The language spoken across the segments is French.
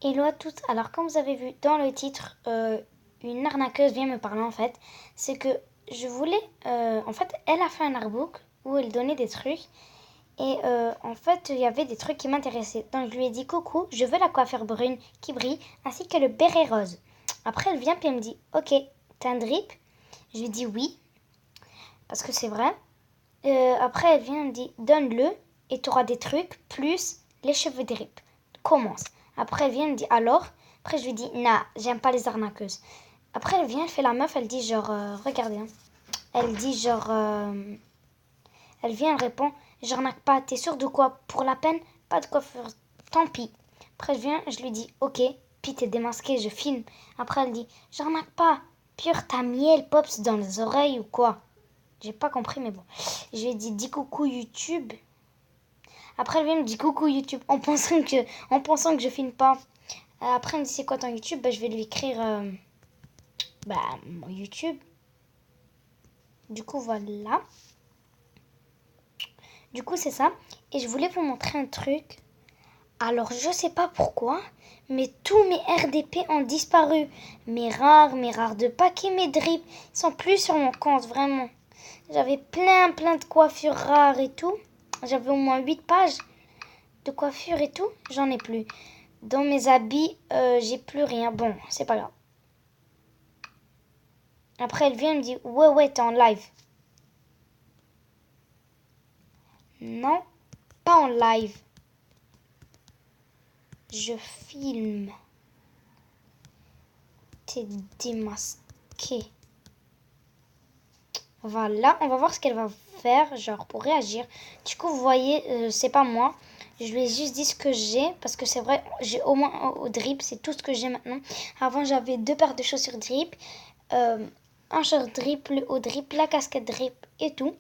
Hello à toutes. Alors, comme vous avez vu dans le titre, une arnaqueuse vient me parler en fait. C'est que je voulais. En fait, elle a fait un artbook où elle donnait des trucs. Et en fait, il y avait des trucs qui m'intéressaient. Donc, je lui ai dit coucou, je veux la coiffure brune qui brille ainsi que le béret rose. Après, elle vient puis elle me dit ok, t'as un drip? Je lui dis oui, parce que c'est vrai. Après, elle vient et me dit donne-le et tu auras des trucs plus les cheveux drip. Commence. Après, elle vient et me dit alors. Après, je lui dis nah, j'aime pas les arnaqueuses. Après, elle vient, elle fait la meuf, elle dit genre regardez. Hein. Elle dit genre elle vient, elle répond j'arnaque pas, t'es sûre de quoi? Pour la peine, pas de coiffure. Tant pis. Après, je viens, je lui dis ok, puis t'es démasqué, je filme. Après, elle dit j'arnaque pas. Pure, t'as miel pops dans les oreilles ou quoi? J'ai pas compris, mais bon. Je lui ai dit dis coucou YouTube. Après, elle vient me dit coucou YouTube en pensant que je filme pas. Après, elle me dit c'est quoi ton YouTube? Bah, je vais lui écrire mon YouTube. Du coup, voilà. Du coup, c'est ça. Et je voulais vous montrer un truc. Alors, je sais pas pourquoi, mais tous mes RDP ont disparu. Mes rares de paquets, mes drips, ils sont plus sur mon compte, vraiment. J'avais plein de coiffures rares et tout. J'avais au moins 8 pages de coiffure et tout. J'en ai plus. Dans mes habits, j'ai plus rien. Bon, c'est pas grave. Après, elle vient et me dit ouais, t'es en live. Non, pas en live. Je filme. T'es démasqué. Voilà, on va voir ce qu'elle va faire, genre pour réagir. Du coup, vous voyez, c'est pas moi. Je lui ai juste dit ce que j'ai, parce que c'est vrai, j'ai au moins au drip, c'est tout ce que j'ai maintenant. Avant, j'avais 2 paires de chaussures drip, euh, un short drip, le haut drip, la casquette drip et tout.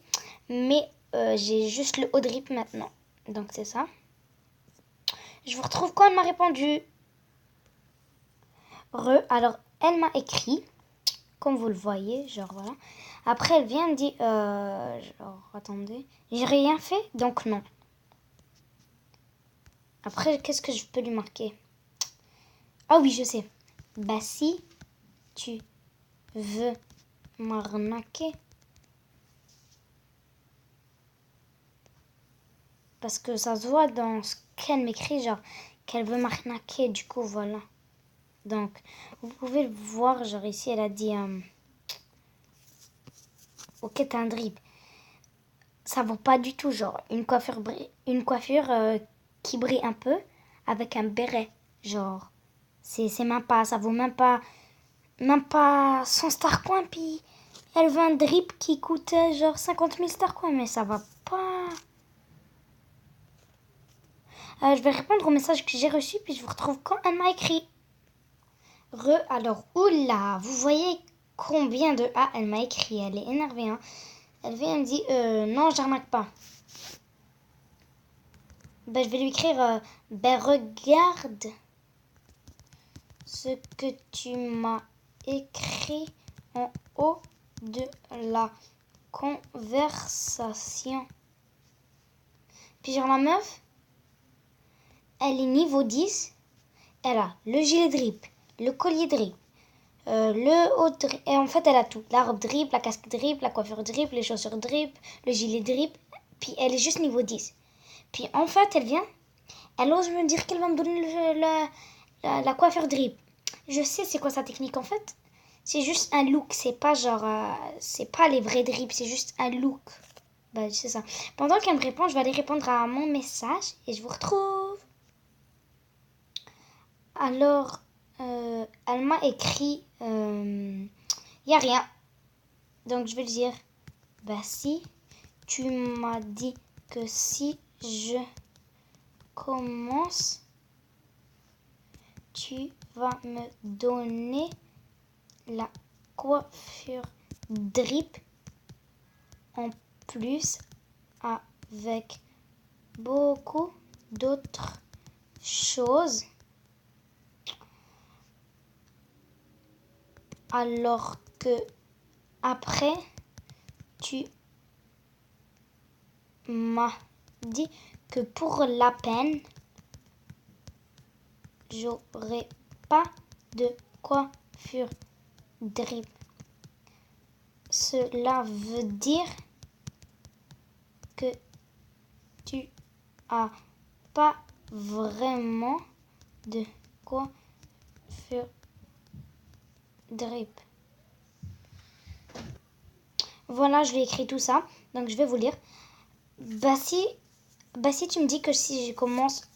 Mais j'ai juste le haut drip maintenant. Donc c'est ça. Je vous retrouve quand elle m'a répondu. Alors elle m'a écrit, comme vous le voyez, genre voilà. Après elle vient me dit, genre attendez, j'ai rien fait, donc non. Après qu'est-ce que je peux lui marquer? Ah oui, je sais. Bah si tu veux m'arnaquer, parce que ça se voit dans ce qu'elle m'écrit, genre qu'elle veut m'arnaquer, du coup voilà. Donc vous pouvez le voir, genre ici elle a dit, ok t'as un drip. Ça vaut pas du tout, genre une coiffure qui brille un peu avec un béret, genre c'est même pas, ça vaut même pas 100 star coins, puis elle veut un drip qui coûtait genre 50 000 star coins, mais ça va pas. Je vais répondre au message que j'ai reçu, puis je vous retrouve quand elle m'a écrit. Alors, oula, vous voyez combien de A elle m'a écrit, elle est énervée, hein. Elle vient, elle me dit, non, j'arnaque pas. Ben, je vais lui écrire, ben regarde ce que tu m'as écrit en haut de la conversation. Puis genre la meuf, elle est niveau 10. Elle a le gilet drip, le collier drip, le haut drip. Et en fait, elle a tout. La robe drip, la casque drip, la coiffure drip, les chaussures drip, le gilet drip. Puis elle est juste niveau 10. Puis en fait, elle ose me dire qu'elle va me donner la coiffure drip. Je sais c'est quoi sa technique en fait. C'est juste un look, c'est pas genre, c'est pas les vrais drips, c'est juste un look. Bah c'est ça. Pendant qu'elle me répond, je vais aller répondre à mon message et je vous retrouve. Alors, elle m'a écrit, y a rien. Donc je vais lui dire, bah si, tu m'as dit que si je commence, tu vas me donner la coiffure drip en plus avec beaucoup d'autres choses. Alors que après, tu m'as dit que pour la peine, j'aurai pas de coiffure drip. Cela veut dire que tu as pas vraiment de coiffure drip. Voilà, je lui ai écrit tout ça. Donc, je vais vous lire. Bah si tu me dis que si je commence...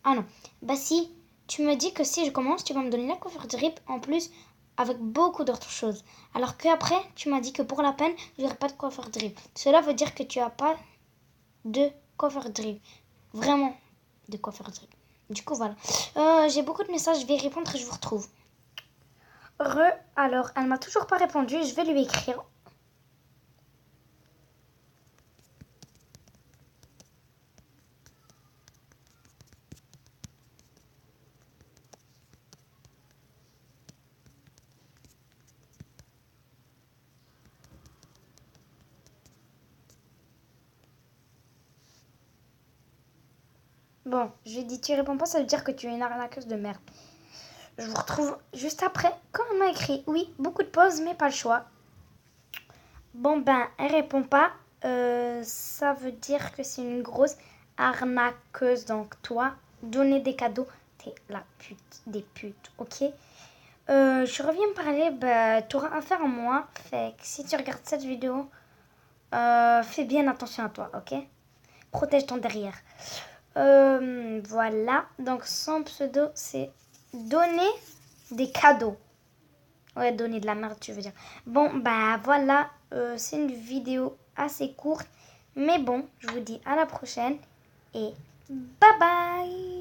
Ah non. Bah si tu me dis que si je commence, tu vas me donner la coiffure drip en plus avec beaucoup d'autres choses. Alors qu'après, tu m'as dit que pour la peine, je n'aurai pas de coiffure drip. Cela veut dire que tu n'as pas de coiffure drip. Vraiment de coiffure drip. Du coup, voilà. J'ai beaucoup de messages, je vais répondre et je vous retrouve. Alors, elle m'a toujours pas répondu, je vais lui écrire. Bon, je lui ai dit, tu réponds pas, ça veut dire que tu es une arnaqueuse de merde. Je vous retrouve juste après, quand elle m'a écrit, oui, beaucoup de pauses, mais pas le choix. Bon, ben, elle répond pas. Ça veut dire que c'est une grosse arnaqueuse. Donc, toi, donner des cadeaux, t'es la pute des putes, ok? Je reviens me parler, bah, t'auras affaire à moi. Fait que si tu regardes cette vidéo, fais bien attention à toi, ok? Protège ton derrière. Voilà, donc son pseudo c'est donner des cadeaux. Ouais, donner de la merde, tu veux dire. Bon, bah voilà, c'est une vidéo assez courte. Mais bon, je vous dis à la prochaine et bye bye!